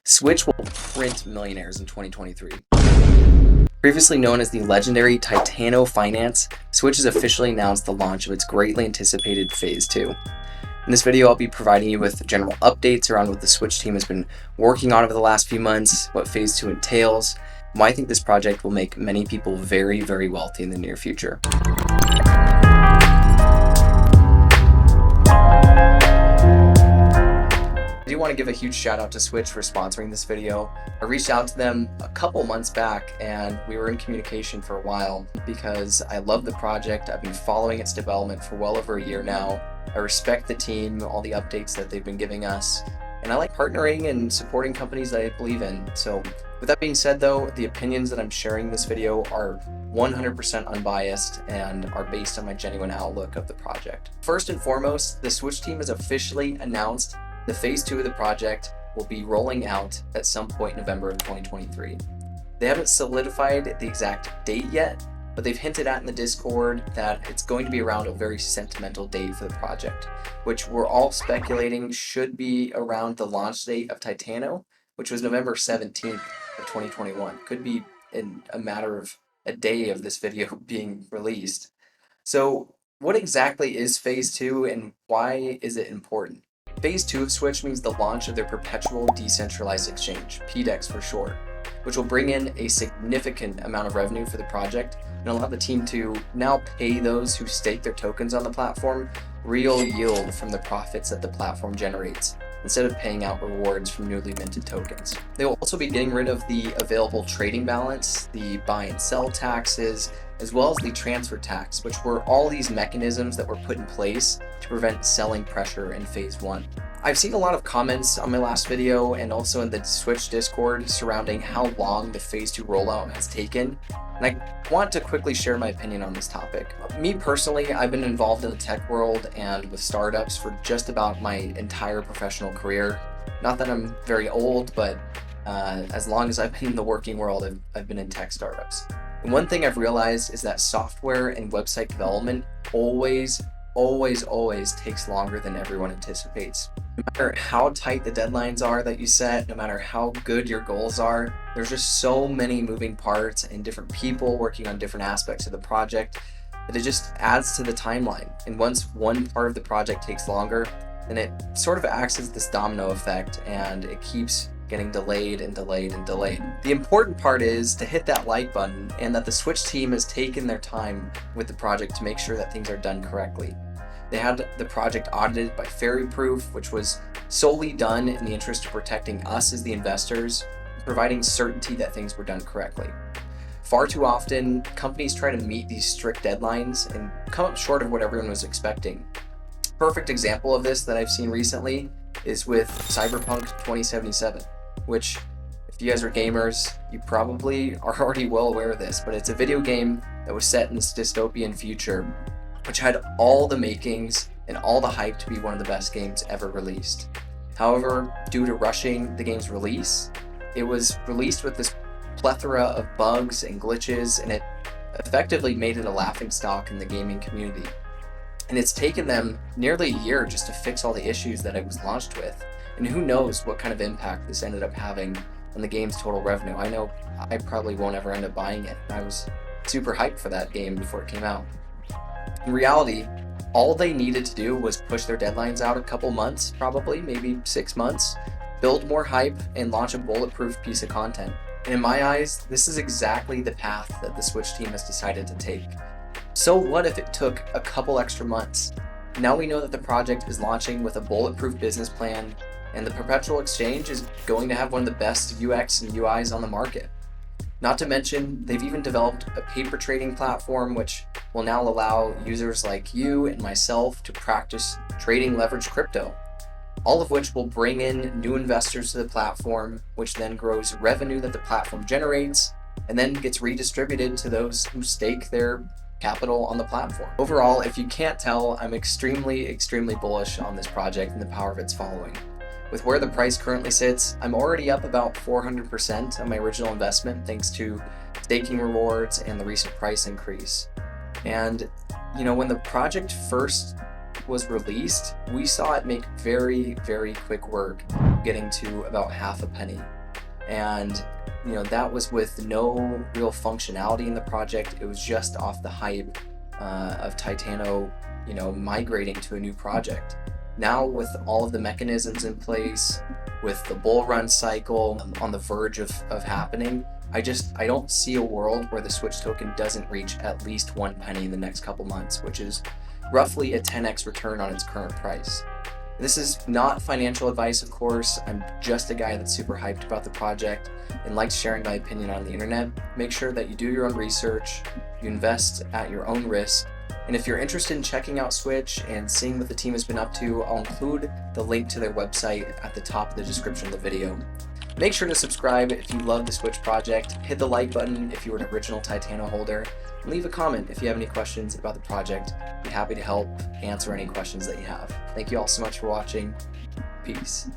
Swych will print Millionaires in 2023. Previously known as the legendary Titano Finance, Swych has officially announced the launch of its greatly anticipated Phase 2. In this video, I'll be providing you with general updates around what the Swych team has been working on over the last few months, what Phase 2 entails, and why I think this project will make many people very, very wealthy in the near future. I do want to give a huge shout out to Swych for sponsoring this video. I reached out to them a couple months back and we were in communication for a while because I love the project. I've been following its development for well over a year now. I respect the team, all the updates that they've been giving us, and I like partnering and supporting companies that I believe in. So with that being said though, the opinions that I'm sharing in this video are 100% unbiased and are based on my genuine outlook of the project. First and foremost, the Swych team has officially announced the Phase 2 of the project will be rolling out at some point in November of 2023. They haven't solidified the exact date yet, but they've hinted at in the Discord that it's going to be around a very sentimental date for the project, which we're all speculating should be around the launch date of Titano, which was November 17th of 2021. Could be in a matter of a day of this video being released. So what exactly is Phase 2 and why is it important? Phase 2 of Swych means the launch of their perpetual decentralized exchange, PDEX for short, which will bring in a significant amount of revenue for the project and allow the team to now pay those who stake their tokens on the platform real yield from the profits that the platform generates, instead of paying out rewards from newly minted tokens. They will also be getting rid of the available trading balance, the buy and sell taxes, as well as the transfer tax, which were all these mechanisms that were put in place to prevent selling pressure in Phase 1. I've seen a lot of comments on my last video and also in the Swych Discord surrounding how long the Phase 2 rollout has taken, and I want to quickly share my opinion on this topic. Me personally, I've been involved in the tech world and with startups for just about my entire professional career. Not that I'm very old, but as long as I've been in the working world, I've been in tech startups. And one thing I've realized is that software and website development always takes longer than everyone anticipates. No matter how tight the deadlines are that you set, no matter how good your goals are, there's just so many moving parts and different people working on different aspects of the project that it just adds to the timeline. And once one part of the project takes longer, then it sort of acts as this domino effect and it keeps getting delayed and delayed and delayed. The important part is to hit that like button and that the Swych team has taken their time with the project to make sure that things are done correctly. They had the project audited by Fairy Proof, which was solely done in the interest of protecting us as the investors, and providing certainty that things were done correctly. Far too often, companies try to meet these strict deadlines and come up short of what everyone was expecting. Perfect example of this that I've seen recently is with Cyberpunk 2077, which, if you guys are gamers, you probably are already well aware of this, but it's a video game that was set in this dystopian future, which had all the makings and all the hype to be one of the best games ever released. However, due to rushing the game's release, it was released with this plethora of bugs and glitches, and it effectively made it a laughingstock in the gaming community. And it's taken them nearly a year just to fix all the issues that it was launched with. And who knows what kind of impact this ended up having on the game's total revenue. I know I probably won't ever end up buying it. I was super hyped for that game before it came out. In reality, all they needed to do was push their deadlines out a couple months, probably, maybe 6 months, build more hype, and launch a bulletproof piece of content. And in my eyes, this is exactly the path that the Swych team has decided to take. So what if it took a couple extra months? Now we know that the project is launching with a bulletproof business plan, and the perpetual exchange is going to have one of the best UX and UIs on the market. Not to mention, they've even developed a paper trading platform which will now allow users like you and myself to practice trading leveraged crypto, all of which will bring in new investors to the platform, which then grows revenue that the platform generates and then gets redistributed to those who stake their capital on the platform. Overall, if you can't tell, I'm extremely bullish on this project and the power of its following. With where the price currently sits, I'm already up about 400% on my original investment thanks to staking rewards and the recent price increase. And when the project first was released, we saw it make very, very quick work getting to about half a penny. And that was with no real functionality in the project. It was just off the hype of Titano, migrating to a new project. Now with all of the mechanisms in place, with the bull run cycle on the verge of happening, I don't see a world where the Swych token doesn't reach at least 1 penny in the next couple months, which is roughly a 10x return on its current price. This is not financial advice, of course. I'm just a guy that's super hyped about the project and likes sharing my opinion on the internet. Make sure that you do your own research, you invest at your own risk, and if you're interested in checking out Swych and seeing what the team has been up to, I'll include the link to their website at the top of the description of the video. Make sure to subscribe if you love the Swych project, hit the like button if you're an original Titano holder, and leave a comment if you have any questions about the project. I'd be happy to help answer any questions that you have. Thank you all so much for watching. Peace.